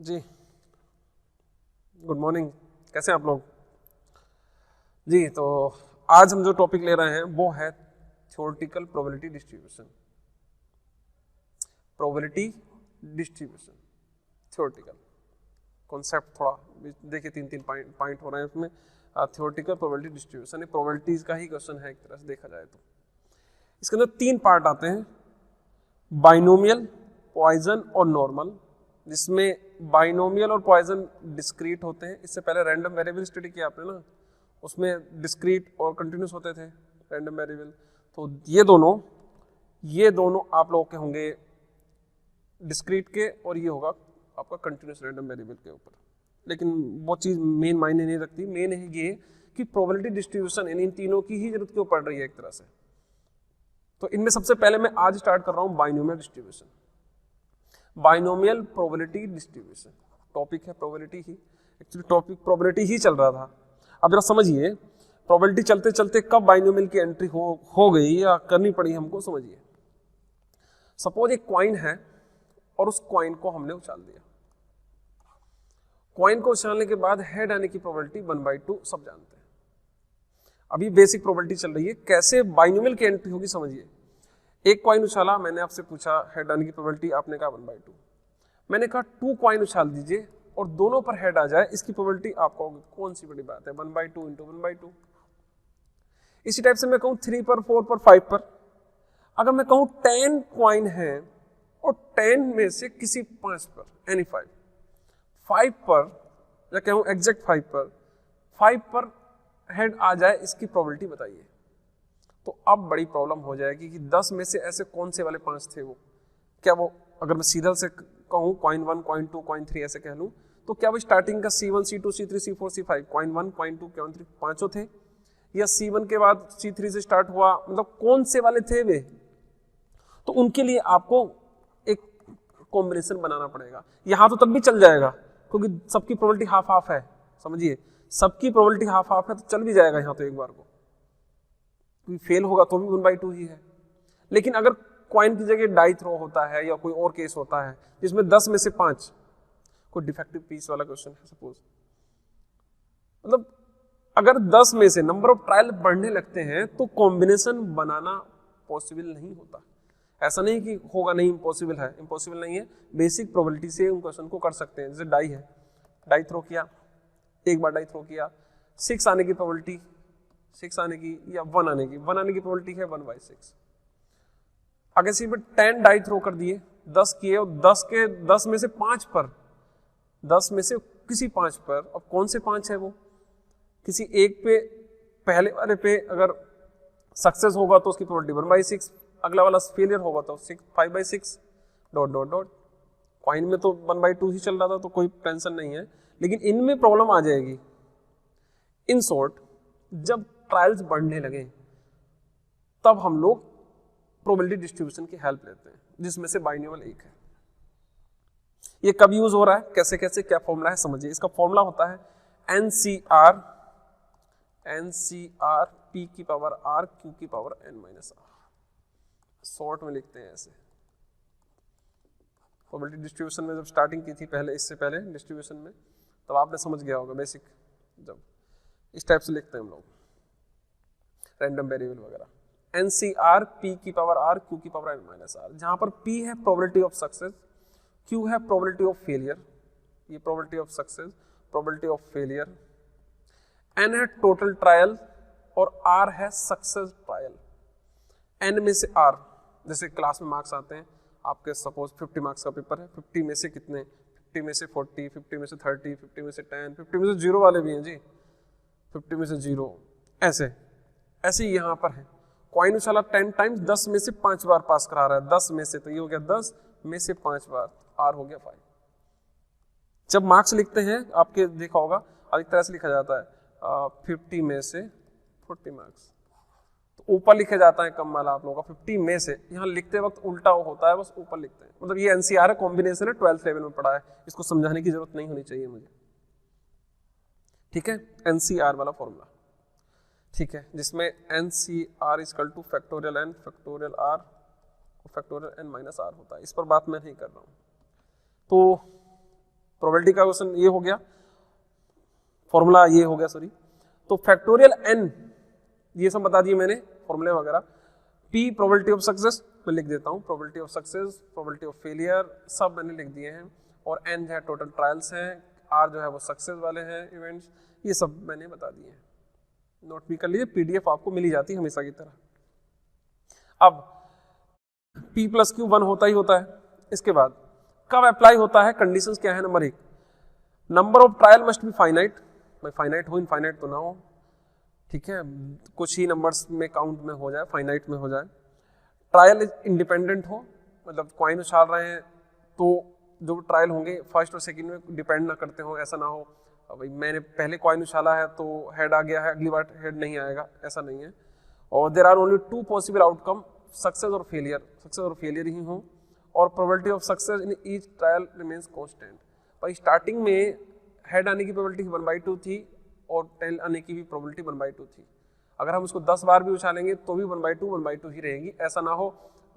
जी good morning, कैसे हैं आप लोग जी। तो आज हम जो टॉपिक ले रहे हैं वो है theoretical probability distribution. Probability distribution theoretical concept, थोड़ा देखिए तीन तीन पॉइंट हो रहे हैं उसमें। थ्योरेटिकल प्रोबेबिलिटी डिस्ट्रीब्यूशन प्रोबेबिलिटीज का ही क्वेश्चन है एक तरह से देखा जाए तो। इसके अंदर तीन पार्ट आते हैं, बाइनोमियल, पॉइजन और नॉर्मल, जिसमें बाइनोमियल और पॉइजन डिस्क्रीट होते हैं। इससे पहले रैंडम वेरिएबल स्टडी किया आपने ना, उसमें डिस्क्रीट और कंटिन्यूस होते थे रैंडम वेरिएबल। तो ये दोनों आप लोगों के होंगे डिस्क्रीट के, और ये होगा आपका कंटिन्यूस रैंडम वेरिएबल के ऊपर। लेकिन वो चीज़ मेन मायने नहीं रखती, मेन है ये कि प्रोबेबिलिटी डिस्ट्रीब्यूशन इन तीनों की ही जरूरत क्यों पड़ रही है एक तरह से। तो इनमें सबसे पहले मैं आज स्टार्ट कर रहा हूं binomial distribution, binomial probability distribution. Topic है प्रोबेबिलिटी ही, एक्चुअली टॉपिक प्रोबेबिलिटी ही चल रहा था। अब जरा समझिए, प्रोबेबिलिटी चलते चलते कब बाइनोमियल की एंट्री हो गई या करनी पड़ी हमको, समझिए। सपोज एक कॉइन है और उस कॉइन को हमने उछाल दिया। कॉइन को उछालने के बाद हेड आने की प्रोबेबिलिटी 1/2 सब जानते हैं। अभी बेसिक प्रोबेबिलिटी चल रही है, कैसे बाइनोमियल की एंट्री होगी समझिए। एक कॉइन उछाला, मैंने आपसे पूछा हेड आने की प्रोबेबिलिटी, आपने कहा 1/2। मैंने कहा 2 कॉइन उछाल दीजिए और दोनों पर हेड आ जाए, इसकी प्रोबेबिलिटी आपको कौन सी बड़ी बात है, 1/2 × 1/2। इसी टाइप से मैं कहूं 3 पर, 4 पर, 5 पर। अगर मैं कहूं 10 कॉइन है और 10 में से किसी 5 पर, एनी 5 पर, या कहूं एग्जैक्ट 5 पर हेड आ जाए, इसकी प्रोबेबिलिटी बताइए। तो अब बड़ी प्रॉब्लम हो जाएगी कि 10 में से ऐसे कौन से वाले 5 थे वो। क्या वो, अगर मैं सीधा से कहूं कॉइन 1, कॉइन 2, कॉइन 3 ऐसे कह लूं, तो क्या वो स्टार्टिंग का C1, C2, C3, C4, C5, coin 1, coin 2, coin 3 पांचों थे, या C1 के बाद C3 से स्टार्ट हुआ, मतलब कौन से वाले थे वे। तो उनके लिए आपको एक कॉम्बिनेशन बनाना पड़ेगा। यहां तो तब भी चल जाएगा क्योंकि सबकी प्रोबेबिलिटी हाफ हाफ है, समझिए सबकी प्रोबेबिलिटी हाफ हाफ है, तो चल भी जाएगा यहां तो एक बार को। फेल होगा तो भी 1/2 ही है। लेकिन अगर कॉइन की जगह डाई थ्रो होता है या कोई और केस होता है जिसमें 10 में से 5, कोई डिफेक्टिव पीस वाला क्वेश्चन है सपोज, मतलब अगर 10 में से नंबर ऑफ ट्रायल बढ़ने लगते हैं तो कॉम्बिनेशन बनाना पॉसिबल नहीं होता। ऐसा नहीं कि होगा नहीं, इम्पॉसिबल है, इम्पॉसिबल नहीं है। बेसिक प्रोबेबिलिटी से उन क्वेश्चन को कर सकते हैं। जैसे डाई है, डाई थ्रो किया, एक बार डाई थ्रो किया, 6 आने की प्रोबेबिलिटी, 6 आने की या 1 आने की, 1 आने की प्रोबेबिलिटी है 1/6। अगर सी में 10 डाई थ्रो कर दिए, 10 किए, और 10 में से 5 पर, 10 में से किसी 5 पर, अब कौन से 5 है वो, किसी एक पे, पहले वाले पे अगर सक्सेस होगा तो उसकी प्रोबेबिलिटी 1/6, अगला वाला फेलियर होगा तो 5/6 ... कॉइन में तो 1/2 ही चल रहा था तो कोई टेंशन नहीं है, लेकिन इनमें प्रॉब्लम आ जाएगी। इन शॉर्ट, जब ट्रायल्स बढ़ने लगे तब हम लोग प्रोबेबिलिटी डिस्ट्रीब्यूशन की हेल्प लेते हैं, जिसमें से बाइनोमियल एक है। ये कब यूज हो रहा है, कैसे कैसे, क्या फॉर्मूला है समझिए। इसका फॉर्मूला होता है NCR P की पावर R Q की पावर N-R। शॉर्ट में लिखते हैं ऐसे। प्रोबेबिलिटी डिस्ट्रीब्यूशन में जब स्टार्टिंग की थी पहले, इससे पहले डिस्ट्रीब्यूशन में, तब आपने समझ गया होगा बेसिक, जब इस टाइप से लिखते हैं हम लोग रैंडम वेरिएबल वगैरह। NCR P की पावर R Q की पावर N-R, जहां पर P है प्रोबेबिलिटी ऑफ सक्सेस, Q है प्रोबेबिलिटी ऑफ फेलियर, ये probability of success, probability of failure, N है टोटल ट्रायल और R है सक्सेस ट्रायल। N में से R, जैसे क्लास में मार्क्स आते हैं आपके, सपोज 50 मार्क्स का पेपर है, 50 में से कितने, 50 में से 40, 50 में से 30, 50 में से 10, 50 में से 0 वाले भी हैं जी, 50 में से 0, ऐसे ही यहां पर है। कॉइन उछाला 10 टाइम्स, 10 में से 5 बार पास करा रहा है, 10 में से, तो ये हो गया 10 में से 5 बार, R हो गया 5। जब मार्क्स लिखते हैं आपके देखा होगा अधिक तरह से लिखा जाता है 50 में से 40 मार्क्स, तो ऊपर लिखा जाता है कम वाला आप लोगों का 50 में से, यहाँ लिखते वक्त उल्टा होता है, बस ऊपर लिखते हैं। मतलब ये NCR है, कॉम्बिनेशन है, 12th लेवल में पढ़ा है, इसको समझाने की जरूरत नहीं होनी चाहिए मुझे, ठीक है। NCR वाला फॉर्मूला, ठीक है, जिसमें NCR = factorial N factorial R factorial N-R होता है। इस पर बात मैं नहीं कर रहा हूं। तो प्रोबेबिलिटी का क्वेश्चन ये हो गया, फॉर्मूला ये हो गया सॉरी। तो फैक्टोरियल n ये सब बता दिए मैंने फॉर्मूले वगैरह। p प्रोबेबिलिटी ऑफ सक्सेस मैं लिख देता हूँ, probability of success, probability of failure सब मैंने लिख दिए हैं। और n जो है टोटल ट्रायल्स हैं, r जो है वो सक्सेस वाले हैं इवेंट्स, ये सब मैंने बता दिए हैं। नोट भी कर लीजिए, पीडीएफ आपको मिली जाती है हमेशा की तरह। अब p प्लस क्यू 1 होता ही होता है। इसके बाद कब अप्लाई होता है, कंडीशंस क्या है। Number 1, number of trial must be finite, भाई फाइनाइट हो इनफाइनाइट तो ना हो, ठीक है, कुछ ही नंबर्स में काउंट में हो जाए, फाइनाइट में हो जाए। ट्रायल इंडिपेंडेंट हो, मतलब कॉइन उछाल रहे हैं तो जो ट्रायल होंगे फर्स्ट और सेकंड में डिपेंड ना करते हो, ऐसा ना हो भाई मैंने पहले कॉइन उछाला है तो हेड आ गया है, अगली बार हेड नहीं आएगा, ऐसा नहीं है। और there are only 2 possible outcome, success और फेलियर, सक्सेस और फेलियर ही हो। और probability of success in each trial remains constant. भाई स्टार्टिंग में हेड आने की प्रोबेबिलिटी 1/2 थी और टेल आने की भी प्रोबेबिलिटी 1/2 थी। अगर हम उसको 10 बार भी उछालेंगे तो भी 1/2 ही रहेगी। ऐसा ना हो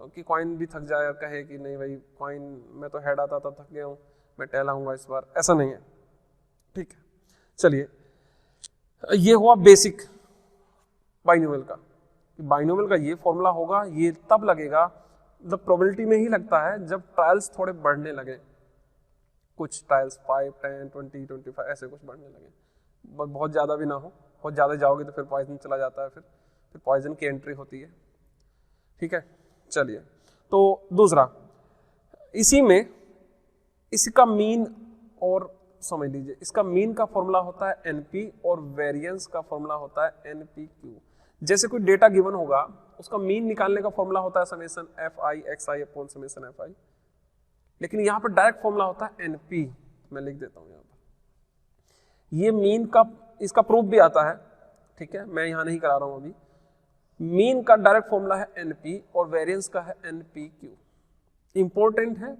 कि कॉइन भी थक जाए और कहे कि नहीं भाई कॉइन में तो हेड आता था, थक गया हूँ, मैं टेल आऊंगा इस बार, ऐसा नहीं है, ठीक है। चलिए, ये हुआ बेसिक बाइनोमियल का। बाइनोमियल का ये फॉर्मूला होगा, ये तब लगेगा मतलब प्रोबेबिलिटी में ही लगता है जब ट्रायल्स थोड़े बढ़ने लगे, कुछ ट्रायल्स 5, 10, 20, 25 ऐसे कुछ बढ़ने लगे, बहुत ज़्यादा भी ना हो, बहुत ज़्यादा जाओगे तो फिर पॉइजन चला जाता है, फिर पॉइजन की एंट्री होती है, ठीक है। चलिए, तो दूसरा, इसी में इसका मीन, और समझ लीजिए इसका मीन का फॉर्मूला होता है एनपी और वेरिएंस का फॉर्मूला होता है एनपीक्यू। जैसे कोई डेटा गिवन होगा उसका मीन निकालने का फॉर्मूला होता है summation F I x I upon summation F I, लेकिन यहाँ पर डायरेक्ट फॉर्मूला होता है एनपी। मैं लिख देता हूँ यहाँ पर, ये मीन का इसका प्रूफ भी आता है, ठीक है, मैं यहाँ नहीं करा रहा हूँ अभी। मीन का डायरेक्ट फॉर्मूला है एनपी और वेरिएंस का है एनपीक्यू। इंपॉर्टेंट है,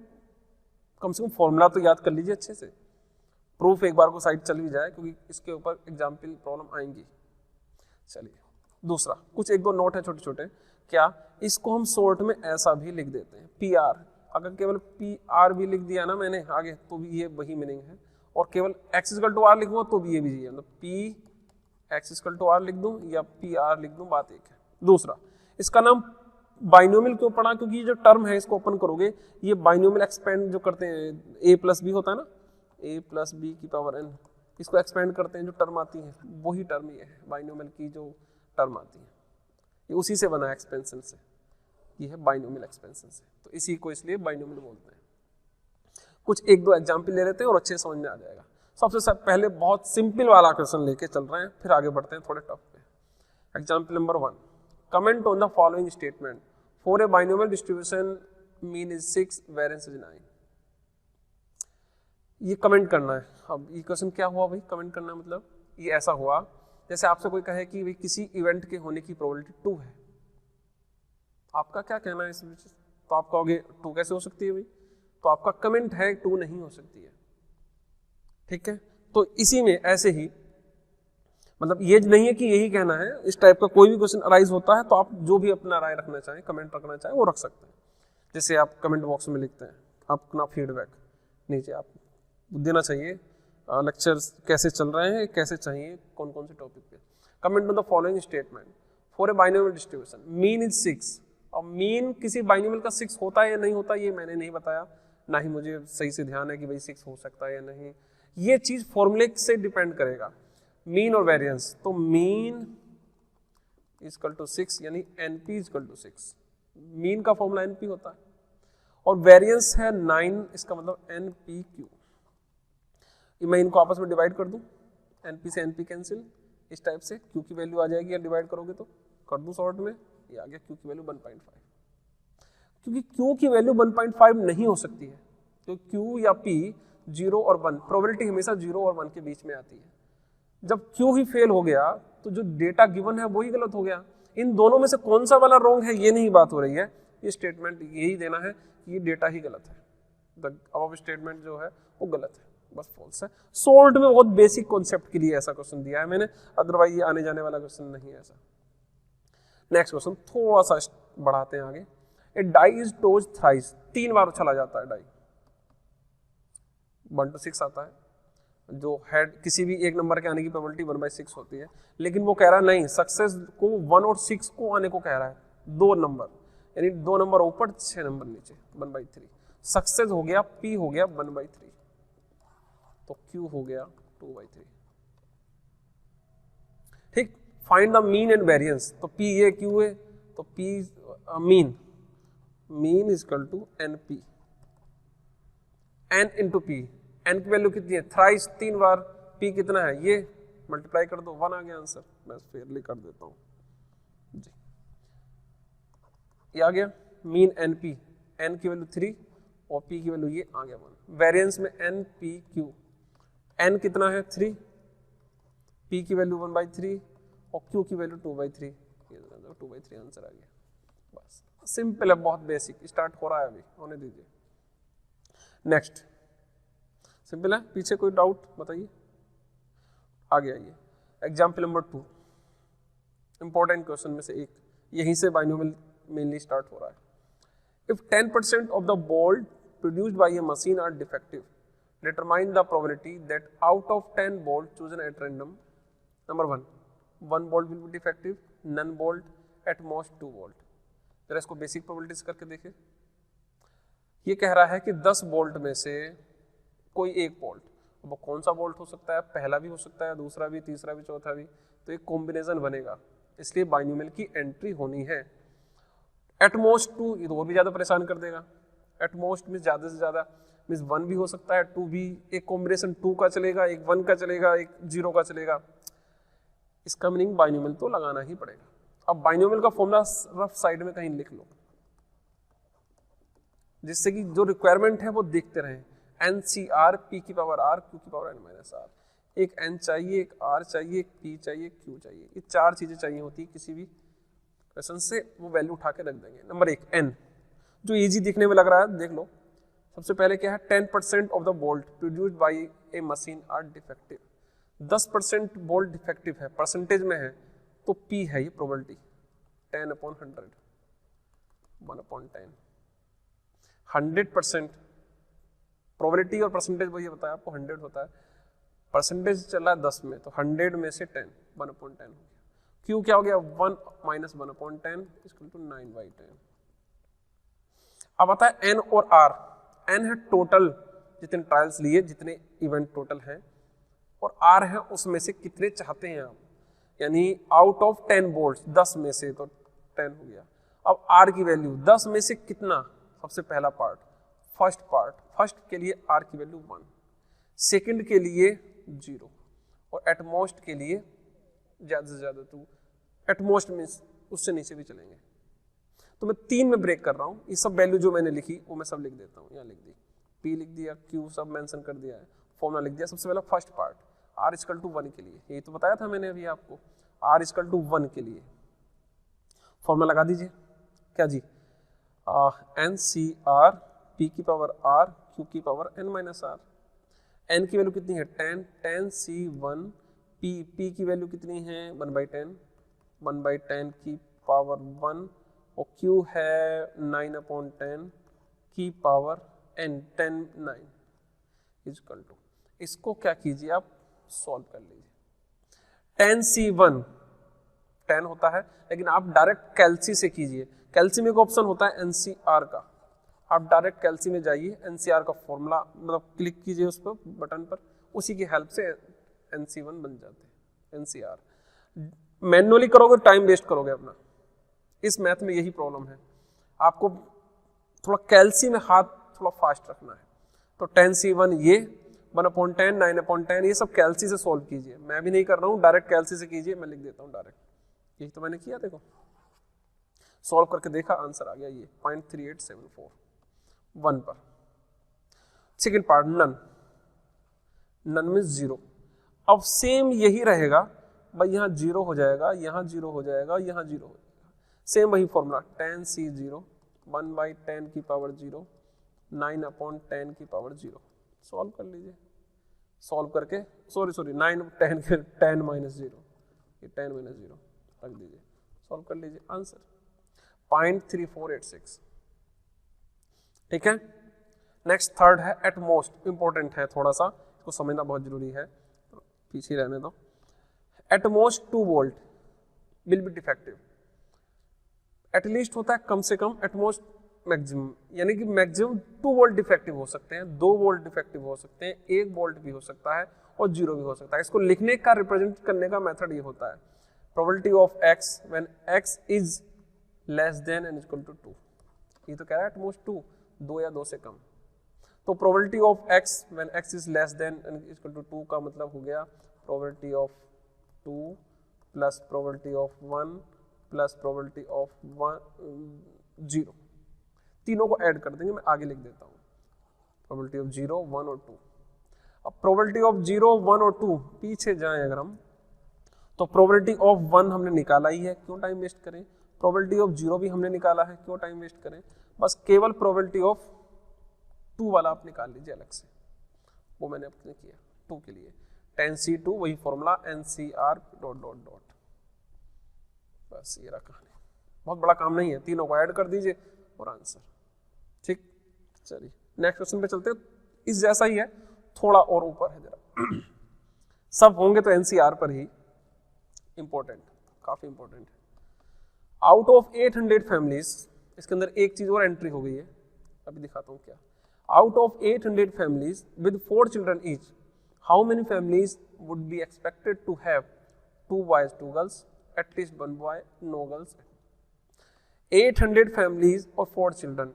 कम से कम फॉर्मूला तो याद कर लीजिए अच्छे से, प्रूफ एक बार को साइड चल भी जाए क्योंकि इसके ऊपर एग्जाम्पल प्रॉब्लम आएंगी। चलिए, दूसरा कुछ 1-2 नोट है छोटे छोटे। क्या, इसको हम शॉर्ट में ऐसा भी लिख देते हैं पी आर। अगर केवल पी आर भी लिख दिया ना मैंने आगे तो भी ये वही मीनिंग है, और केवल एक्स इक्वल टू आर लिखूंगा तो भी ये भी है, मतलब P X equal to R लिख दूं या पी आर लिख दूं, बात एक है। दूसरा, इसका नाम बाइनोमियल क्यों पड़ा, क्योंकि ये जो टर्म है इसको ओपन करोगे, ये बाइनोमियल एक्सपेंड जो करते हैं, ए प्लस बी होता है ना, ए प्लस बी की पावर एन, इसको एक्सपेंड करते हैं, जो टर्म आती है वही टर्म ये है, बाइनोमियल की जो टर्म आती है ये उसी से बना है, एक्सपेंशन से, ये है बाइनोमियल एक्सपेंशन से, तो इसी को इसलिए बाइनोमियल बोलते हैं। कुछ 1-2 एग्जाम्पल ले लेते हैं और अच्छे समझ में आ जाएगा। सबसे पहले बहुत सिंपल वाला क्वेश्चन लेके चल रहे हैं, फिर आगे बढ़ते हैं थोड़े टफ पे। Example number 1, comment on the following statement, for a binomial distribution mean is 6, variance is 9। ये कमेंट करना है। अब ये क्वेश्चन क्या हुआ भाई, कमेंट करना मतलब ये ऐसा हुआ जैसे आपसे कोई कहे कि भाई किसी इवेंट के होने की प्रोबेबिलिटी 2 है, आपका क्या कहना है इस बीच, तो आप कहोगे 2 कैसे हो सकती है भाई, तो आपका कमेंट है 2 नहीं हो सकती है, ठीक है। तो इसी में ऐसे ही मतलब ये नहीं है कि यही कहना है, इस टाइप का कोई भी क्वेश्चन अराइज होता है तो आप जो भी अपना राय रखना चाहें, कमेंट रखना चाहें वो रख सकते हैं। जैसे आप कमेंट बॉक्स में लिखते हैं, आप अपना फीडबैक नीचे आप देना चाहिए, लेक्चर्स कैसे चल रहे हैं, कैसे चाहिए, कौन कौन से टॉपिक पे। Comment on the following statement, for a binomial distribution mean is 6। और मीन किसी बाइनोमियल का 6 होता है या नहीं होता ये मैंने नहीं बताया, ना ही मुझे सही से ध्यान है कि भाई 6 हो सकता है या नहीं, ये चीज फॉर्मूले से डिपेंड करेगा, मीन और वेरिएंस। तो मीन इक्वल टू 6 यानी एनपी इक्वल टू 6, मीन का फॉर्मूला एनपी होता है, और वेरिएंस है 9, इसका मतलब एनपीक्यू। मैं इनको आपस में डिवाइड कर दूं, एनपी से एनपी कैंसिल, इस टाइप से क्यू की वैल्यू आ जाएगी, या डिवाइड करोगे तो कर दूं शॉर्ट में, ये आ गया क्यू की वैल्यू 1.5। क्योंकि क्यू की वैल्यू 1.5 नहीं हो सकती है, तो क्यू या पी 0 और 1, प्रोबेबिलिटी हमेशा 0 और 1 के बीच में आती है। जब क्यू ही फेल हो गया तो जो डेटा गिवन है वही गलत हो गया। इन दोनों में से कौन सा वाला रॉन्ग है ये नहीं बात हो रही है, ये स्टेटमेंट यही देना है कि ये डेटा ही गलत है, द अबव स्टेटमेंट जो है वो गलत है, बस फॉल्स है। सोल्ड में बहुत बेसिक कॉन्सेप्ट के लिए ऐसा क्वेश्चन दिया है मैंने, अदरवाइज ये आने जाने वाला क्वेश्चन नहीं है ऐसा। नेक्स्ट क्वेश्चन थोड़ा सा बढ़ाते हैं आगे। ए डाई इज टोज थ्राइस, 3 बार उछला जाता है डाई, 1 to 6 आता है, जो हेड किसी भी एक नंबर के आने की प्रोबेबिलिटी 1/6 होती है। लेकिन वो कह रहा है नहीं, सक्सेस को 1 और 6 को आने को कह रहा है, 2 नंबर, यानी 2 नंबर ऊपर 6 नंबर नीचे, 1/3। सक्सेस हो गया P हो गया 1/3, तो Q हो गया 2/3। ठीक, find the mean and variance, तो P ये Q है, तो P mean is equal to NP, N into P, N की वैल्यू कितनी है, थ्राइस 3 बार, P कितना है, ये मल्टीप्लाई कर दो, 1 आ गया आंसर। मैं फेयरली कर देता हूं जी, ये आ गया मीन NP, N की वैल्यू 3 और P की वैल्यू ये आ गया 1। वेरिएंस में NPQ, N कितना है 3, P की वैल्यू 1/3 और Q की वैल्यू 2/3, 2/3 आंसर आ गया। बस सिंपल है, बहुत बेसिक, स्टार्ट हो रहा है अभी, होने दीजिए। नेक्स्ट सिंपल है, पीछे कोई डाउट बताइए, आगे आइए। एग्जाम्पल नंबर 2, इंपॉर्टेंट क्वेश्चन में से एक, यहीं से बाइनोमियल मेनली स्टार्ट हो रहा है। If 10% of the bolt produced by a machine are defective, determine the probability that out of 10 bolt chosen at random, number 1 bolt will be defective, none bolt, at most 2 bolt। जरा इसको basic probabilities करके देखें। ये कह रहा है कि 10 bolt में से कोई एक बोल्ट, अब कौन सा बोल्ट हो सकता है, पहला भी हो सकता है, दूसरा भी, तीसरा भी, चौथा भी, तो एक कॉम्बिनेशन बनेगा, इसलिए बाइनोमियल की एंट्री होनी है। एटमोस्ट 2, ये तो और भी ज्यादा परेशान कर देगा। एटमोस्ट में ज्यादा से ज्यादा मीन्स 1 भी हो सकता है, 2 भी, एक कॉम्बिनेशन 2 का चलेगा, एक 1 का चलेगा, एक 0 का चलेगा। इसका मीनिंग बाइनोमियल तो लगाना ही पड़ेगा। अब बाइनोमियल का फॉर्मूला रफ साइड में कहीं लिख लो, जिससे कि जो रिक्वायरमेंट है वो देखते रहें। NCR P की पावर R, Q की पावर N-R, एक N चाहिए, एक R चाहिए, एक P चाहिए, एक Q चाहिए, ये 4 चीजें चाहिए होती है किसी भी क्वेश्चन से, वो वैल्यू उठा के रख देंगे। नंबर 1 N, जो इजी दिखने में लग रहा है, देख लो। सबसे पहले क्या है, 10% of the bolt produced by a machine are defective, 10% bolt defective है, परसेंटेज में है, तो P है ये प्रोबेबिलिटी, 10/100, 1/10। 100% प्रोबेबिलिटी और परसेंटेज वही बताया आपको, 100 होता है, परसेंटेज चला 10 में, तो 100 में से 10, 1/10 हो गया। Q क्या हो गया, 1 - 1/10 इक्वल टू 9/10। अब आता है N और R। N है टोटल जितने ट्रायल्स लिए, जितने इवेंट टोटल हैं, और R है उसमें से कितने चाहते हैं आप, यानी आउट ऑफ 10 बोल्ट, 10 में से, तो 10 हो गया। अब R की वैल्यू 10 में से कितना, सबसे पहला पार्ट, फर्स्ट के लिए R की वैल्यू 1, सेकंड के लिए 0, और एटमोस्ट के लिए ज्यादा से ज्यादा 2, एटमोस्ट मीन्स उससे नीचे भी चलेंगे। तो मैं 3 में ब्रेक कर रहा हूँ, ये सब वैल्यू जो मैंने लिखी वो मैं सब लिख देता हूँ, यहाँ लिख दी, P लिख दिया, Q सब मेंशन कर दिया है, फॉर्मूला लिख दिया। सबसे पहला first part, R equal to 1 के लिए, ये तो बताया था मैंने अभी आपको, R इक्वल टू 1 के लिए फॉर्मूला लगा दीजिए, क्या जी, NCR P की पावर R, Q की पावर N-R। N की वैल्यू कितनी है 10, 10C1 P की वैल्यू कितनी है 1/10, 1/10 की पावर 1, और Q है 9/10 की पावर N, 10 9 इक्वल टू, इसको क्या कीजिए आप सॉल्व कर लीजिए। 10C1 10 होता है, लेकिन आप डायरेक्ट कैल्सी से कीजिए। कैल्सी में एक ऑप्शन होता है NCR का, आप डायरेक्ट कैल्सी में जाइए, NCR का फॉर्मूला मतलब क्लिक कीजिए उस पर बटन पर, उसी की हेल्प से NC1 बन जाते हैं। NCR मैन्युअली करोगे टाइम वेस्ट करोगे अपना, इस मैथ में यही प्रॉब्लम है, आपको थोड़ा कैल्सी में हाथ थोड़ा फास्ट रखना है। तो 10C1 ये 1/10, 9/10, ये सब कैल्सी से सॉल्व कीजिए, मैं भी नहीं कर रहा हूँ, डायरेक्ट कैल्सी से कीजिए, मैं लिख देता हूँ डायरेक्ट, यही तो मैंने किया, देखो सॉल्व करके देखा, आंसर आ गया ये 0.3874 1 पर। सेकेंड पार्ट नन में 0, अब सेम यही रहेगा भाई, यहाँ 0 हो जाएगा, यहाँ 0 हो जाएगा, यहाँ 0 हो जाएगा, सेम वही फॉर्मूला 10C0 1/10 की पावर 0, 9/10 की पावर 0, सॉल्व कर लीजिए। सॉल्व करके सॉरी 9 10 के 10 - 0, ये 10 - 0 रख दीजिए, सॉल्व कर लीजिए, आंसर 0.3486। ठीक है, नेक्स्ट थर्ड है एटमोस्ट, इंपॉर्टेंट है थोड़ा सा, इसको समझना बहुत जरूरी है, पीछे रहने दो। At most 2 bolt will be defective. At least होता है कम से कम, एटमोस्ट मैक्सिमम, यानी कि मैक्सिमम 2 वोल्ट डिफेक्टिव हो सकते हैं, 2 वोल्ट डिफेक्टिव हो सकते हैं, 1 वोल्ट भी हो सकता है और 0 भी हो सकता है। इसको लिखने का, रिप्रेजेंट करने का मेथड ये होता है, probability of x when x is less than and equal to 2। ये तो कह रहा है एटमोस्ट 2, 2 या 2 से कम। तो probability of x when x is less than and equal to 2 का मतलब हो गया probability of 2 plus probability of 1 plus probability of 0। तीनों को ऐड कर देंगे, मैं आगे लिख देता हूँ, प्रोबेबिलिटी ऑफ 0, 1 और 2। अब प्रोबेबिलिटी ऑफ 0, 1 और 2 पीछे जाएं अगर हम, तो प्रोबेबिलिटी ऑफ 1 हमने निकाला ही है, क्यों टाइम वेस्ट करें। प्रोबेबिलिटी ऑफ 0 भी हमने निकाला है, क्यों टाइम वेस्ट करें। बस केवल प्रोबेबिलिटी ऑफ 2 वाला आप निकाल लीजिए अलग से, वो मैंने अपने किया 2 के लिए, 10C2 वही फॉर्मूला NCR ... बस ये रहा कहानी, बहुत बड़ा काम नहीं है, तीनों को ऐड कर दीजिए और आंसर। ठीक, चलिए नेक्स्ट क्वेश्चन पे चलते हैं। इस जैसा ही है, थोड़ा और ऊपर है जरा सब होंगे तो NCR पर ही, इंपॉर्टेंट, काफी इंपॉर्टेंट है। आउट ऑफ 800 फैमिलीज, इसके अंदर एक चीज और एंट्री हो गई है, अभी दिखाता हूँ क्या। Out of 800 families with 4 children each, how many families would be expected to have 2 boys 2 girls, at least 1 boy, no girls. 800 families और 4 चिल्ड्रन,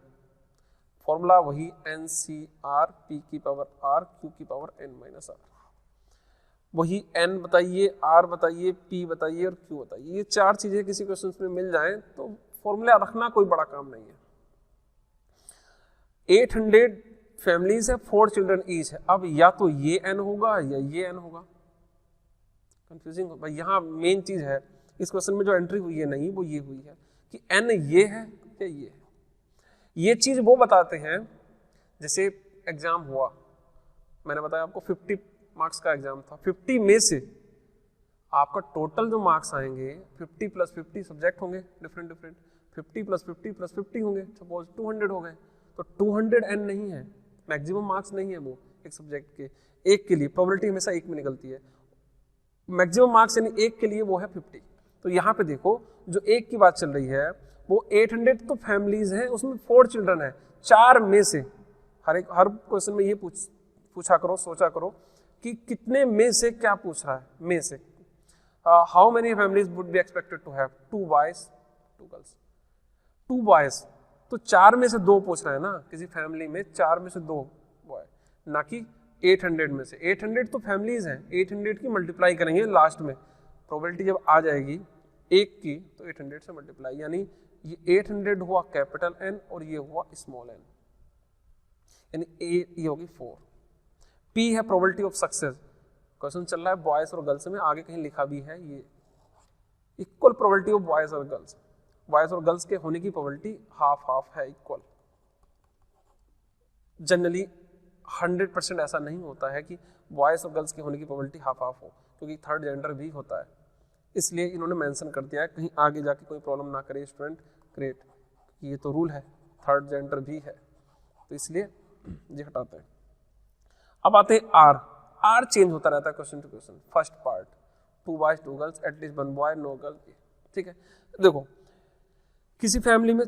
फॉर्मूला वही NCR P की पावर R Q की पावर N-R, वही N बताइए, R बताइए, P बताइए और Q बताइए। ये 4 चीजें किसी क्वेश्चन में मिल जाएं तो फॉर्मूला रखना कोई बड़ा काम नहीं है। 800 फैमिलीज है, 4 चिल्ड्रन ईच है, अब या तो ये N होगा या ये N होगा, कंफ्यूजिंग होगा। यहाँ मेन चीज है इस क्वेश्चन में जो एंट्री हुई है नहीं, वो ये हुई है कि N ये है या ये है। ये चीज वो बताते हैं, जैसे एग्जाम हुआ, मैंने बताया आपको 50 मार्क्स का एग्जाम था, 50 में से आपका टोटल जो मार्क्स आएंगे 50 + 50 सब्जेक्ट होंगे डिफरेंट डिफरेंट, 50 + 50 + 50 होंगे, सपोज 200 हो गए, तो 200 N नहीं है, मैक्सिमम मार्क्स नहीं है वो एक सब्जेक्ट के, एक के लिए प्रोबेबिलिटी हमेशा एक में निकलती है, मैक्सिमम मार्क्स यानी एक के लिए वो है 50। तो यहाँ पे देखो जो एक की बात चल रही है वो 800 तो फैमिलीज हैं, उसमें 4 चिल्ड्रन है, 4 में से, हर क्वेश्चन में ये पूछा करो, सोचा करो कि कितने में से क्या पूछ रहा है, में से। How many families would be expected to have 2 boys 2 girls, 2 boys, तो 4 में से 2 पूछ रहा है ना, किसी फैमिली में 4 में से 2 बॉय, ना कि 800 में से। 800 तो फैमिलीज हैं, 800 की मल्टीप्लाई करेंगे लास्ट में, प्रोबेबिलिटी जब आ जाएगी एक की तो 800 से मल्टीप्लाई, यानी ये 800 हुआ कैपिटल N और ये हुआ स्मॉल n, यानी ये होगी 4। P है प्रोबेबिलिटी ऑफ सक्सेस, क्वेश्चन चल रहा है बॉयज और गर्ल्स में, आगे कहीं लिखा भी है ये इक्वल प्रोबेबिलिटी ऑफ बॉयज और गर्ल्स, बॉयज और गर्ल्स के होने की प्रोबेबिलिटी हाफ हाफ है, इक्वल। जनरली 100% ऐसा नहीं होता है कि बॉयज और गर्ल्स के होने की प्रोबेबिलिटी हाफ हाफ हो, क्योंकि थर्ड जेंडर भी होता है, इसलिए इन्होंने मेंशन कर दिया है, कहीं आगे जाके कोई प्रॉब्लम ना करे स्टूडेंट, ग्रेट, ये तो रूल है, थर्ड जेंडर भी है, तो इसलिए ये हटाते हैं। अब आते हैं R चेंज होता रहता है question to question. First part 2 boys 2 girls, at least 1 boy no girl, ठीक है। देखो किसी फैमिली में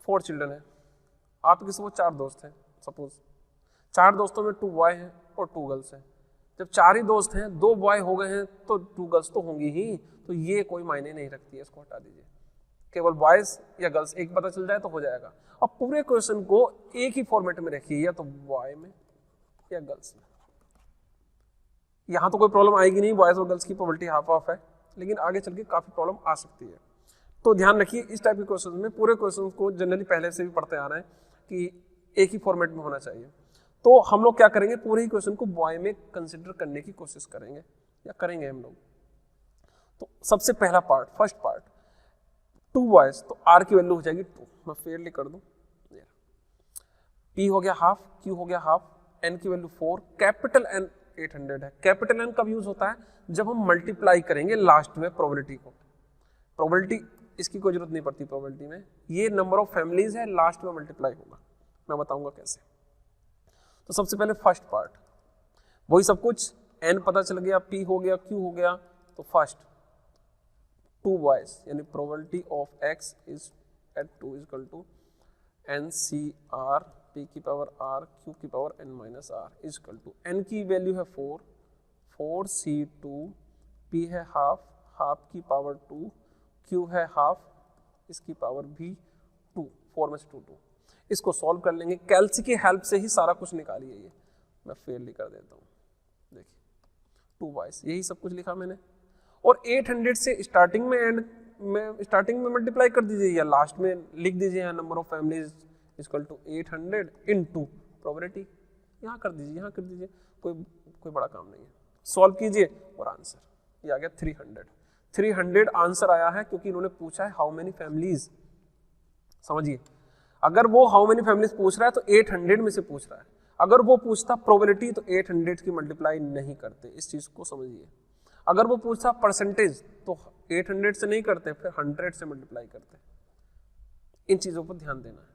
4 चिल्ड्रन है, आप किसी वो 4 दोस्त हैं, सपोज 4 दोस्तों में 2 बॉय हैं और 2 गर्ल्स हैं। जब 4 ही दोस्त हैं, 2 बॉय हो गए हैं तो 2 गर्ल्स तो होंगी ही, तो ये कोई मायने नहीं रखती है, इसको हटा दीजिए। केवल बॉयज या गर्ल्स एक पता चल जाए तो हो जाएगा। अब पूरे क्वेश्चन को एक ही फॉर्मेट में रखिए, या तो बॉय में या गर्ल्स में। यहां तो कोई प्रॉब्लम आएगी नहीं, बॉयज और गर्ल्स की प्रोबेबिलिटी हाफ हाफ है, लेकिन आगे चल के काफी प्रॉब्लम आ सकती है। तो ध्यान रखिए इस टाइप के क्वेश्चन में, पूरे क्वेश्चन को जनरली पहले से भी पढ़ते आ रहे हैं कि एक ही फॉर्मेट में होना चाहिए। तो हम लोग क्या करेंगे, पूरे ही क्वेश्चन को बॉय में कंसिडर करने की कोशिश करेंगे, या करेंगे हम लोग। तो सबसे पहला पार्ट, फर्स्ट पार्ट 2 बॉयज, तो R की वैल्यू हो जाएगी 2, मैं फेयरली कर दूं, P हो गया हाफ, Q हो गया हाफ, N की वैल्यू 4, कैपिटल N 800 है। कैपिटल N कब यूज होता है, जब हम मल्टीप्लाई करेंगे लास्ट में प्रोबेबिलिटी को। प्रोबेबिलिटी इसकी कोई जरूरत नहीं पड़ती, प्रोबेबिलिटी में ये नंबर ऑफ फैमिलीज है, लास्ट में मल्टीप्लाई होगा, मैं बताऊंगा कैसे। तो सबसे पहले फर्स्ट पार्ट वही सब कुछ, n पता चल गया, p हो गया, q हो गया, तो फर्स्ट 2 बॉयज यानी probability of x is at 2 is equal to NCR p की पावर r q की power n minus r is equal to n की वैल्यू है 4c2, p है हाफ, हाफ की पावर 2, q है हाफ, इसकी power भी 2, 4 में से 2 2। इसको सॉल्व कर लेंगे, कैल्सी की हेल्प से ही सारा कुछ निकालिए। ये मैं फेल ही कर देता हूँ, देखिए 2 बाइस यही सब कुछ लिखा मैंने, और 800 से स्टार्टिंग में एंड में स्टार्टिंग में मल्टीप्लाई कर दीजिए या लास्ट में लिख दीजिए number of families equal to 800 into probability, यहाँ कर दीजिए, यहाँ कर दीजिए, कोई बड़ा काम नहीं है। सॉल्व कीजिए और आंसर ये आ गया 300 आंसर आया है, क्योंकि इन्होंने पूछा है हाउ मेनी फैमिलीज। समझिए, अगर वो हाउ मेनी फैमिलीज पूछ रहा है तो 800 में से पूछ रहा है, अगर वो पूछता प्रोबेबिलिटी तो 800 की मल्टीप्लाई नहीं करते, इस चीज को समझिए। अगर वो पूछता परसेंटेज तो 800 से नहीं करते, फिर 100 से मल्टीप्लाई करते। इन चीजों पर ध्यान देना है।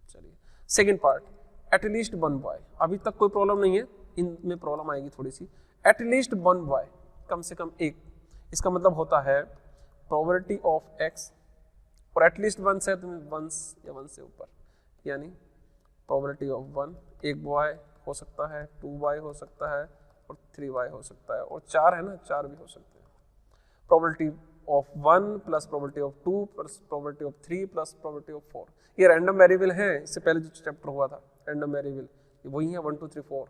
चलिए सेकेंड पार्ट, एटलीस्ट 1 बॉय। अभी तक कोई प्रॉब्लम नहीं है, इनमें प्रॉब्लम आएगी थोड़ी सी। एटलीस्ट 1 बॉय, कम से कम एक, इसका मतलब होता है प्रोबेबिलिटी ऑफ x, और एटलीस्ट 1 से तुम्हें 1 या 1 से ऊपर, यानी प्रोबेबिलिटी ऑफ 1, एक बॉय हो सकता है, 2 बॉय हो सकता है, और 3 बॉय हो सकता है, और 4 है ना, 4 भी हो सकते हैं। Probability of 1 plus probability of 2 plus probability of 3 plus probability of 4। ये रैंडम वेरिएबल है, इससे पहले जो चैप्टर हुआ था रैंडम वेरिएबल, वही है 1 2 3 4।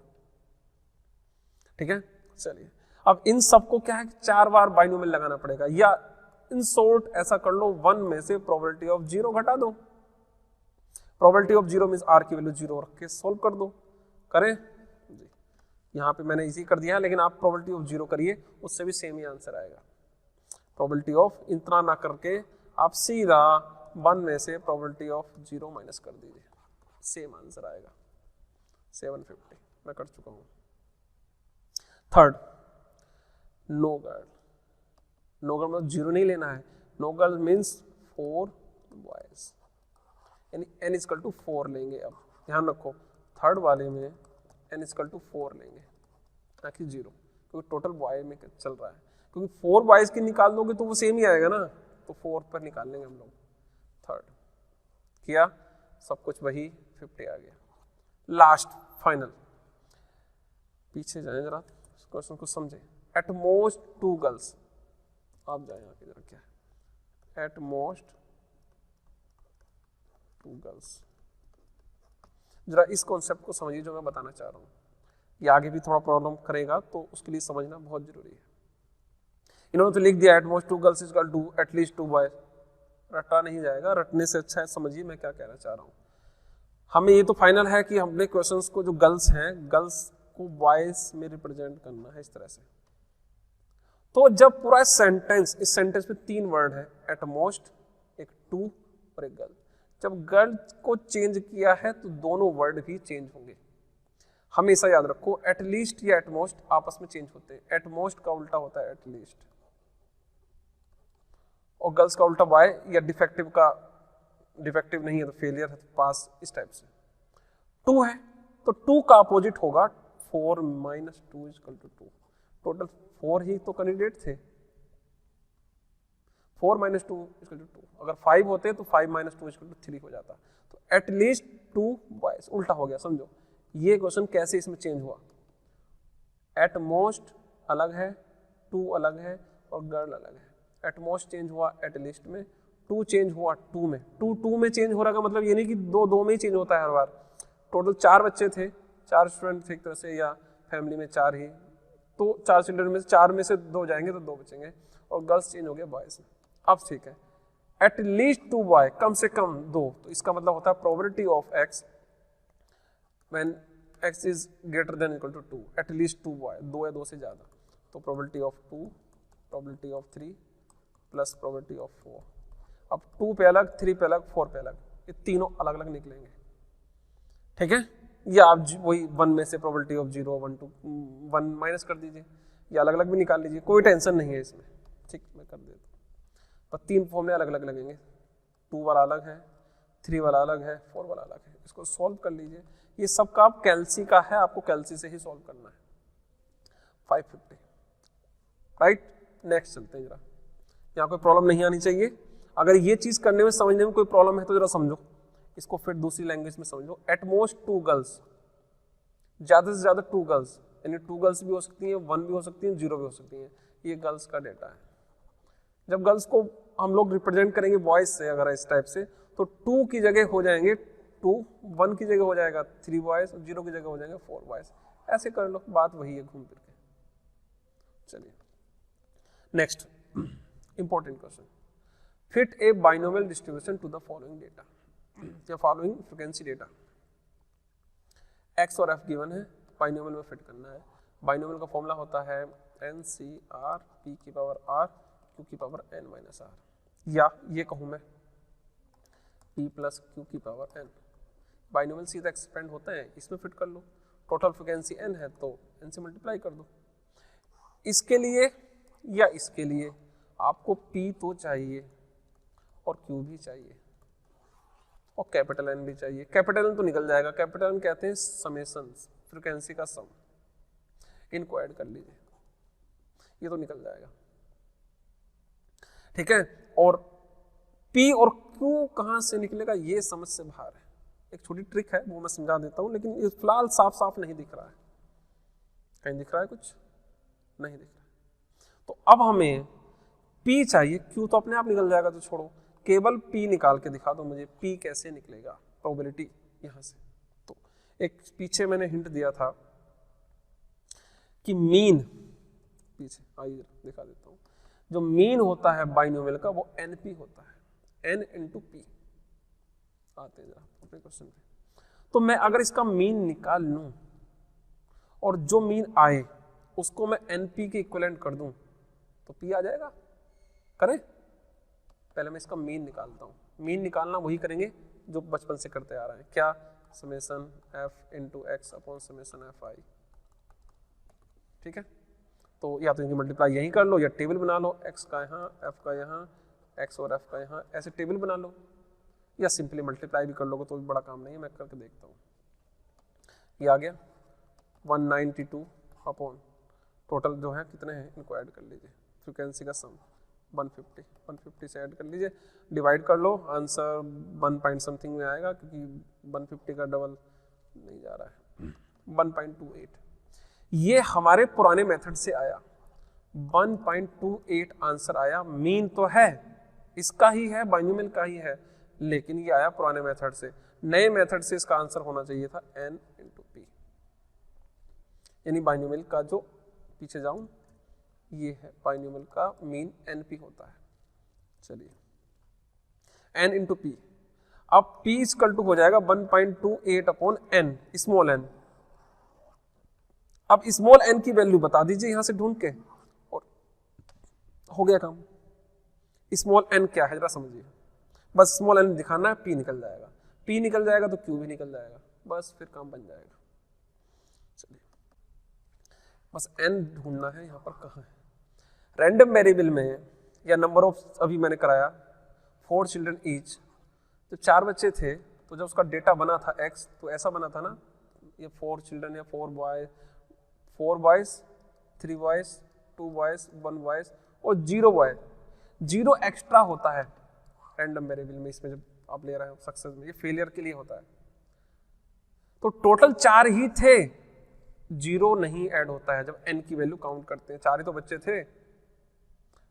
ठीक है, चलिए अब इन सबको क्या है, 4 बार बाइनोमियल लगाना पड़ेगा, या इन शॉर्ट ऐसा कर लो 1 में से प्रोबेबिलिटी ऑफ 0 घटा दो। प्रोबेबिलिटी ऑफ 0 मींस r की वैल्यू 0 रख के सॉल्व कर दो। करें जी, यहाँ पे मैंने इजी कर दिया है, लेकिन आप प्रोबेबिलिटी ऑफ 0 करिए, उससे भी सेम ही आंसर आएगा। प्रोबेबिलिटी ऑफ इतना ना करके आप सीधा 1 में से प्रोबेबिलिटी ऑफ 0 माइनस कर दीजिए, सेम आंसर आएगा 750। मैं कर चुका हूँ। Third, no girl. No girl मतलब 0 नहीं लेना है, नो गर्ल मीन्स 4 बॉयज, यानी n इक्वल टू 4 लेंगे। अब ध्यान रखो, थर्ड वाले में n इक्वल टू 4 लेंगे, ना कि 0, क्योंकि टोटल बॉय में चल रहा है, क्योंकि 4 बॉयज की निकाल दोगे तो वो सेम ही आएगा ना, तो 4 पर निकाल लेंगे हम लोग। थर्ड किया, सब कुछ वही 50 आ गया। लास्ट फाइनल, पीछे जाए जरा, क्वेश्चन को समझे। एट मोस्ट 2 गर्ल्स, आप जाए यहाँ पे जरा, क्या है एट मोस्ट 2 गर्ल्स। जरा इस कॉन्सेप्ट को समझिए जो मैं बताना चाह रहा हूँ, ये आगे भी थोड़ा प्रॉब्लम करेगा, तो उसके लिए समझना बहुत जरूरी है। इन्होंने तो लिख दिया at most 2 girls is equal to at least 2 boys, रटा नहीं जाएगा, रटने से अच्छा है समझिए मैं क्या कहना चाह रहा हूँ। हमें ये तो फाइनल है कि हमने क्वेश्चंस को, जो गर्ल्स हैं, गर्ल्स को बॉयज में रिप्रेजेंट करना है इस तरह से। तो जब पूरा सेंटेंस, इस सेंटेंस में 3 वर्ड है, एट मोस्ट, एक 2 और एक गर्ल, जब गर्ल को चेंज किया है तो दोनों वर्ड भी चेंज होंगे। हमेशा याद रखो, एटलीस्ट या एटमोस्ट आपस में चेंज होते हैं। एटमोस्ट का उल्टा होता है एटलीस्ट, और गर्ल्स का उल्टा बॉय, या डिफेक्टिव का, डिफेक्टिव नहीं है तो फेलियर है तो पास, इस टाइप से। 2 है तो 2 का अपोजिट होगा 4 माइनस 2 इक्वल टू 2। टोटल 4 ही तो कैंडिडेट थे, 4 माइनस 2 इक्वल टू 2। अगर 5 होते तो 5 माइनस 2 इक्वल टू 3 हो जाता। तो एटलीस्ट 2 बॉयज उल्टा हो गया, समझो ये क्वेश्चन कैसे इसमें चेंज हुआ। एट मोस्ट अलग है, 2 अलग है, और गर्ल अलग है। एट मोस्ट चेंज हुआ एटलीस्ट में, 2 चेंज हुआ 2 में। 2 में चेंज हो रहा का मतलब ये नहीं कि 2 में ही चेंज होता है हर बार। टोटल 4 बच्चे थे, 4 स्टूडेंट थे एक तरह से, या फैमिली में 4 ही, तो 4 चिल्ड्रन में से 4 में से 2 जाएंगे तो 2 बचेंगे, और गर्ल्स चेंज हो गए बॉयज में। अब ठीक है, एटलीस्ट 2 बॉय, कम से कम 2, तो इसका मतलब होता है probability of x when x is greater than equal to 2, at least 2 boy, 2 या 2 से ज्यादा, तो probability of 2, probability of 3 plus probability of 4। अब 2 पे अलग, 3 पे अलग, 4 पे अलग, ये तीनों अलग अलग निकलेंगे। ठीक है, या आप वही 1 में से प्रोबेबिलिटी ऑफ 0 1 2 1 माइनस कर दीजिए, या अलग अलग भी निकाल लीजिए, कोई टेंशन नहीं है इसमें। ठीक, मैं कर देता हूँ, पर 3 फॉर्मूले अलग अलग लगेंगे, 2 वाला अलग है, 3 वाला अलग है, 4 वाला अलग है। इसको सॉल्व कर लीजिए, ये सब का आप कैलसी का है, आपको कैलसी से ही सॉल्व करना है। 550 राइट। नेक्स्ट चलते हैं जरा, यहाँ कोई प्रॉब्लम नहीं आनी चाहिए। अगर ये चीज करने में समझने में कोई प्रॉब्लम है तो जरा समझो इसको, फिर दूसरी लैंग्वेज में समझो। एट मोस्ट 2 गर्ल्स, ज्यादा से ज्यादा 2 गर्ल्स, यानी 2 गर्ल्स भी हो सकती हैं, 1 भी हो सकती है, 0 भी हो सकती है। ये गर्ल्स का डेटा है। जब गर्ल्स को हम लोग रिप्रेजेंट करेंगे बॉयज से अगर इस टाइप से, तो 2 की जगह हो जाएंगे 2, 1 की जगह हो जाएगा 3 बॉयज, 0 की जगह हो जाएंगे 4 बॉयज। ऐसे कर लो, बात वही है घूम फिर के। चलिए next important question, fit a binomial distribution to the following data, या फॉलोइंग फ्रीक्वेंसी डेटा। एक्स और एफ गिवन है, बाइनोमियल में फिट करना है। बाइनोमियल का फॉर्मूला होता है NCR P की पावर R Q की पावर N माइनस R, या ये कहूँ मैं P प्लस Q की पावर N। बाइनोमियल सीधा एक्सपेंड होता है, इसमें फिट कर लो। टोटल फ्रीक्वेंसी N है तो N से मल्टीप्लाई कर दो। इसके लिए या इसके लिए आपको P तो चाहिए और Q भी चाहिए और कैपिटल N भी चाहिए। कैपिटल N तो निकल जाएगा, कैपिटल N कहते हैं समेशन, फ्रीक्वेंसी का सम। इनको ऐड कर लीजिए, ये तो निकल जाएगा, ठीक है। और P और Q कहां से निकलेगा ये समझ से बाहर है। एक छोटी ट्रिक है वो मैं समझा देता हूं, लेकिन ये फिलहाल साफ साफ नहीं दिख रहा है। कहीं दिख रहा है? कुछ नहीं दिख रहा है। तो अब हमें P चाहिए, Q तो अपने आप निकल जाएगा, तो छोड़ो, केवल P निकाल के दिखा दो मुझे। P कैसे निकलेगा, प्रोबेबिलिटी यहां से। तो एक पीछे मैंने हिंट दिया था कि मीन, पीछे आइए दिखा देता हूं, जो मीन होता है बाइनोमियल का वो NP होता है, N इंटू P। आते हैं जरा अपने क्वेश्चन पे। तो मैं अगर इसका मीन निकाल लूं और जो मीन आए उसको मैं NP के इक्विवेलेंट कर दूं तो P आ जाएगा। करें? पहले मैं इसका मीन निकालता हूं। मीन निकालना वही करेंगे जो बचपन से करते आ रहे हैं। क्या? Summation F into x upon summation Fi, ठीक है। तो या तो इनकी मल्टीप्लाई यहीं कर लो या टेबल बना लो, x का यहाँ, f का यहाँ, x और f का यहाँ, ऐसे टेबल बना लो, या सिंपली मल्टीप्लाई भी कर लोगे तो भी बड़ा काम नहीं है, मैं करके देखता हूँ। ये आ गया 192 अपॉन टोटल जो है कितने हैं इनको ऐड कर लीजिए, फ्रीक्वेंसी का सम 150 से ऐड कर लीजिए, डिवाइड कर लो, आंसर 1 पॉइंट समथिंग में आएगा क्योंकि 150 का डबल नहीं जा रहा है, 1.28। ये हमारे पुराने मेथड से आया, 1.28 आंसर आया। मीन तो है इसका ही है, बाइनोमियल का ही है, लेकिन ये आया पुराने मेथड से। नए मेथड से इसका आंसर होना चाहिए था N इंटू P, यानी बाइनोमियल का जो, पीछे जाऊं, ये है बाइनोमियल का मीन NP होता है। चलिए N इंटू P, अब P इक्वल टू हो जाएगा 1.28 अपॉन N, स्मॉल n। अब स्मॉल n की वैल्यू बता दीजिए यहां से ढूंढ के, और हो गया काम। स्मॉल n क्या है जरा समझिए, बस स्मॉल n दिखाना है, P निकल जाएगा। P निकल जाएगा तो Q भी निकल जाएगा, बस फिर काम बन जाएगा। चलिए बस n ढूंढना है यहाँ पर कहाँ है। रैंडम वेरिएबल में या नंबर ऑफ, अभी मैंने कराया 4 चिल्ड्रन ईच, तो 4 बच्चे थे, तो जब उसका डेटा बना था x, तो ऐसा बना था ना, ये 4 चिल्ड्रन या 4 बॉयज, 3 बॉयज, 2 बॉयज, 1 बॉयज और 0 बॉय। 0 एक्स्ट्रा होता है रैंडम वेरिएबल में, इसमें जब आप ले रहे हो सक्सेस में, ये फेलियर के लिए होता है। तो टोटल 4 ही थे, 0 नहीं ऐड होता है जब n की वैल्यू काउंट करते हैं। 4 ही तो बच्चे थे,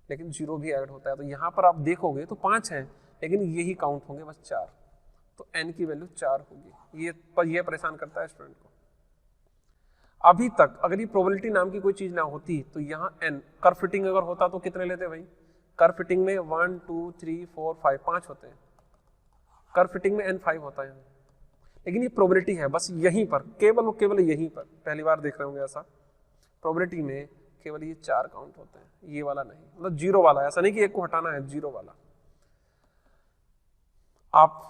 लेकिन 0 भी ऐड होता है। तो यहां पर आप देखोगे तो 5 हैं, लेकिन यही काउंट होंगे बस 4, तो n की वैल्यू 4 होगी। ये परेशान करता है स्टूडेंट को। अभी तक अगर ये प्रोबेबिलिटी नाम की कोई चीज ना होती तो यहाँ n, कर्व फिटिंग अगर होता तो कितने लेते भाई? कर्व फिटिंग में 1 2 3 4 5 5 होते हैं, कर्व फिटिंग में n 5 होता है। लेकिन ये प्रोबेबिलिटी है बस यहीं पर, केवल यहीं पर, पहली बार देख रहे होंगे ऐसा। प्रोबेबिलिटी में केवल ये 4 काउंट होते हैं, ये वाला नहीं, मतलब 0 वाला। ऐसा नहीं कि एक को हटाना है, 0 वाला। आप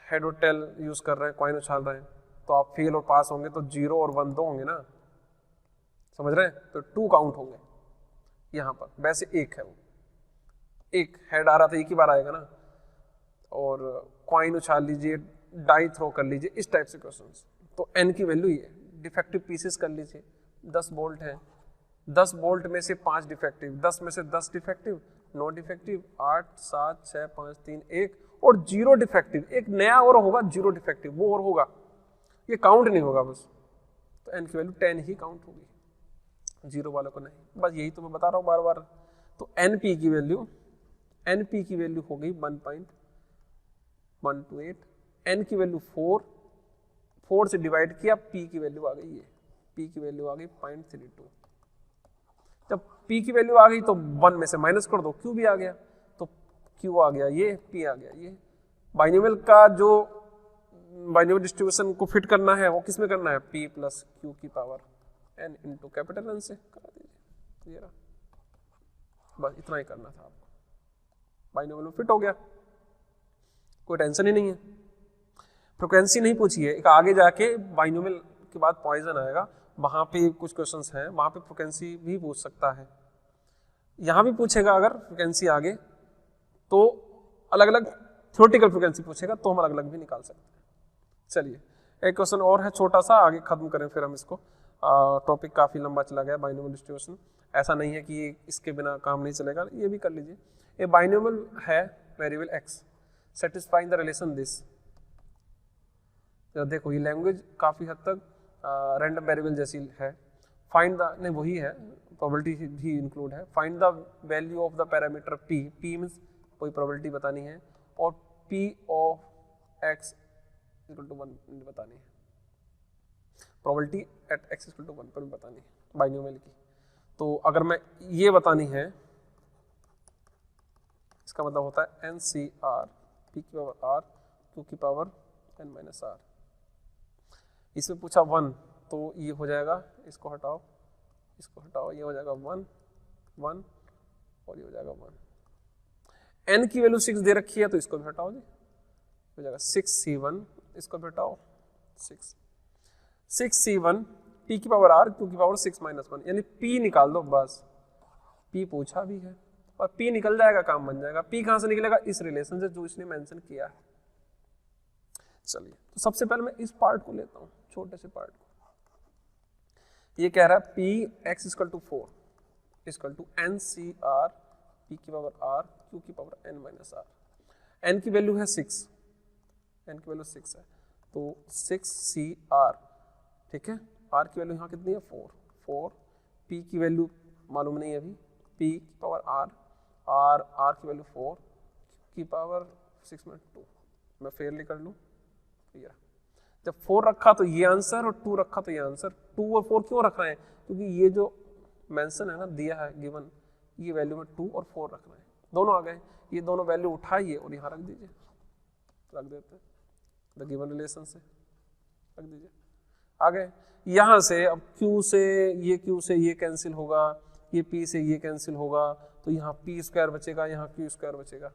हेड और टेल यूज कर रहे हैं, कॉइन उछाल रहे हैं, तो आप फेल और पास होंगे तो 0 और 1 2 होंगे ना, समझ रहे हैं? तो 2 काउंट होंगे यहां पर। वैसे 1 है, वो 1 हेड आ रहा था, एक ही बार आएगा ना। और कॉइन उछाल लीजिए, डाई थ्रो कर लीजिए, इस टाइप से क्वेश्चंस, तो n की वैल्यू ये, डिफेक्टिव पीसेस कर लीजिए, 10 बोल्ट है, 10 बोल्ट में से 5 डिफेक्टिव, 10 में से 10 डिफेक्टिव, 9 डिफेक्टिव, 8 7 6 5 3 1 और 0 डिफेक्टिव, एक नया और होगा 0 डिफेक्टिव, वो और होगा, ये काउंट नहीं होगा बस, तो n की वैल्यू 10 ही काउंट होगी, 0 वालों को नहीं। बस यही तो मैं बता रहा हूँ बार बार। तो np की वैल्यू हो गई 1.128, n की वैल्यू 4 से डिवाइड किया, p की वैल्यू आ गई ये, p की वैल्यू आ गई 0.32। जब p की वैल्यू आ गई तो 1 में से माइनस कर दो, q भी आ गया, तो q आ गया ये, p आ गया ये। बाइनोमियल का जो बाइनोमियल डिस्ट्रीब्यूशन को फिट करना है वो किस में करना है, p प्लस q की power n into capital N से करा दीजिए, ये रहा, बस इतना ही करना था आपको, बाइनोमियल में फिट हो गया, कोई टेंशन ही नहीं है। फ्रीक्वेंसी नहीं पूछी है, एक आगे जाके बाइनोमियल के बाद पॉइजन आएगा, वहां पे कुछ क्वेश्चंस हैं, वहां पे फ्रीक्वेंसी भी पूछ सकता है, यहां भी पूछेगा अगर फ्रीक्वेंसी आगे, तो अलग अलग थ्योरेटिकल फ्रीक्वेंसी पूछेगा तो हम अलग अलग भी निकाल सकते हैं। चलिए एक क्वेश्चन और है छोटा सा, आगे खत्म करें फिर हम इसको, टॉपिक काफी लंबा चला गया बाइनोमियल डिस्ट्रीब्यूशन, ऐसा नहीं है कि इसके बिना काम नहीं चलेगा, ये भी कर लीजिए। ये बाइनोमियल है variable x satisfying the relation this, देखो ये लैंग्वेज काफी हद तक रैंडम वेरिएबल जैसी है, फाइंड द, नहीं वही है, प्रोबेबिलिटी भी इंक्लूड है, find the value of the parameter p, p means कोई प्रोबेबिलिटी बतानी है, और p of x equal to 1 बतानी है, probability at x equal to 1 पर भी बतानी है बाइनोमियल की। तो अगर मैं ये बतानी है, इसका मतलब होता है NCR p की पावर r q की पावर n माइनस r, इसमें पूछा 1 तो ये हो जाएगा, इसको हटाओ, इसको हटाओ, ये हो जाएगा 1 1 और ये हो जाएगा 1। n की वैल्यू 6 दे रखी है तो इसको भी हटाओ जी, हो जाएगा 6c1, इसको भी हटाओ 6c1 p की पावर r q की पावर 6 माइनस 1, यानी p निकाल दो बस, p पूछा भी है और p निकल जाएगा, काम बन जाएगा। p कहां से निकलेगा, इस रिलेशन से जो इसने मेंशन किया है। चलिए तो सबसे पहले मैं इस पार्ट को लेता हूं, छोटे से पार्ट को, ये कह रहा है p x equal to 4 equal to NCR p की पावर r q की power n minus r, n की वैल्यू है 6, n की वैल्यू 6 है तो 6CR, ठीक है, r की वैल्यू यहाँ कितनी है 4, p की वैल्यू मालूम नहीं है अभी, p की पावर r की वैल्यू 4 की पावर 6 में 2, मैं फेयरली कर लूँ, जब 4 रखा तो ये आंसर और 2 रखा तो ये आंसर। 2 और 4 क्यों रख रहे हैं, क्योंकि ये जो मेंशन है ना दिया है गिवन, ये वैल्यू में 2 और 4 रख रहे हैं, दोनों आ गए, ये दोनों वैल्यू उठाइए और यहाँ रख दीजिए, रख देते हैं द गिवन रिलेशन से, रख दीजिए, आ गए। यहाँ से अब q से ये कैंसिल होगा, ये p से ये कैंसिल होगा, तो यहाँ p स्क्वायर बचेगा, यहाँ q स्क्वायर बचेगा,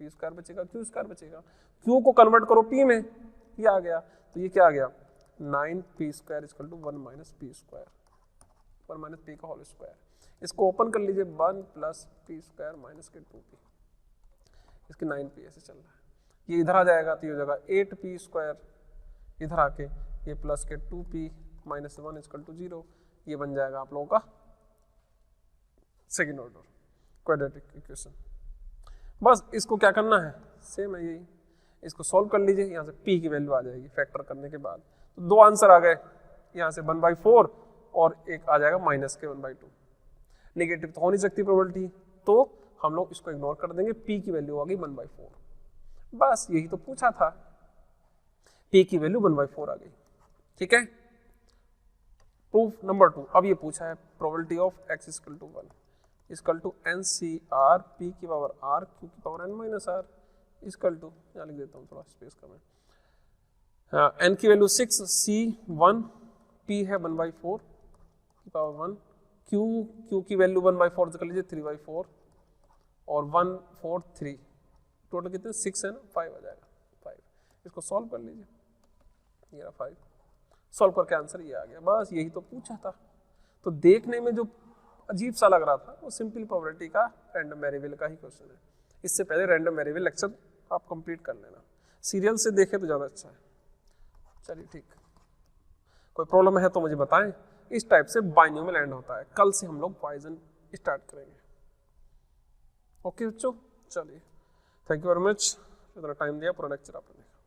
p स्क्वायर बचेगा, q स्क्वायर बचेगा, q को कन्वर्ट करो p में, ये आ गया, तो ये क्या आ गया 9p square equal to 1 minus p square, 1 minus p का होल स्क्वायर, इसको ओपन कर लीजिए, 1 प्लस p स्क्वायर माइनस के 2p, इसके 9p ऐसे चल रहा है, ये इधर आ जाएगा तो ये हो जाएगा 8p स्क्वायर, इधर आके ये प्लस के 2p माइनस 1 इक्वल टू 0, ये बन जाएगा आप लोगों का सेकेंड ऑर्डर क्वाड्रेटिक इक्वेशन। बस इसको क्या करना है, सेम है यही, इसको सॉल्व कर लीजिए, यहाँ से p की वैल्यू आ जाएगी फैक्टर करने के बाद, तो 2 आंसर आ गए, यहाँ से 1/4 और एक आ जाएगा माइनस के 1/2, नेगेटिव तो हो नहीं सकती प्रोबेबिलिटी, तो हम लोग इसको इग्नोर कर देंगे, p की वैल्यू आ गई 1/4, बस यही तो पूछा था, p की वैल्यू 1/4 आ गई, ठीक है। प्रूफ नंबर 2, अब ये पूछा है probability of x equal to 1 equal to NCR p की पावर r q की power n minus r equal to, यहाँ लिख देता हूँ थोड़ा स्पेस का मैं, n की वैल्यू 6, c1 p है 1/4 की पावर 1, q की वैल्यू 1/4 से कर लीजिए 3/4 और 1 4 3, टोटल कितने 6 है ना, 5 आ जाएगा 5, इसको सॉल्व कर लीजिए, ये रहा 5, सॉल्व करके आंसर ये आ गया, बस यही तो पूछा था। तो देखने में जो अजीब सा लग रहा था वो सिंपल प्रोबेबिलिटी का रैंडम वेरिएबल का ही क्वेश्चन है, इससे पहले रैंडम वेरिएबल लेक्चर आप कंप्लीट कर लेना, सीरियल से देखे तो ज़्यादा अच्छा है। चलिए ठीक। कोई प्रॉब्लम है तो मुझे बताएं। इस टाइप से बाइनोमियल एंड होता है। कल से हम लोग पॉइजन स्टार्ट करेंगे। ओके बच्चों, चलिए, थैंक यू वेरी मच, इतना टाइम दिया, पूरा लेक्चर आपने देखा।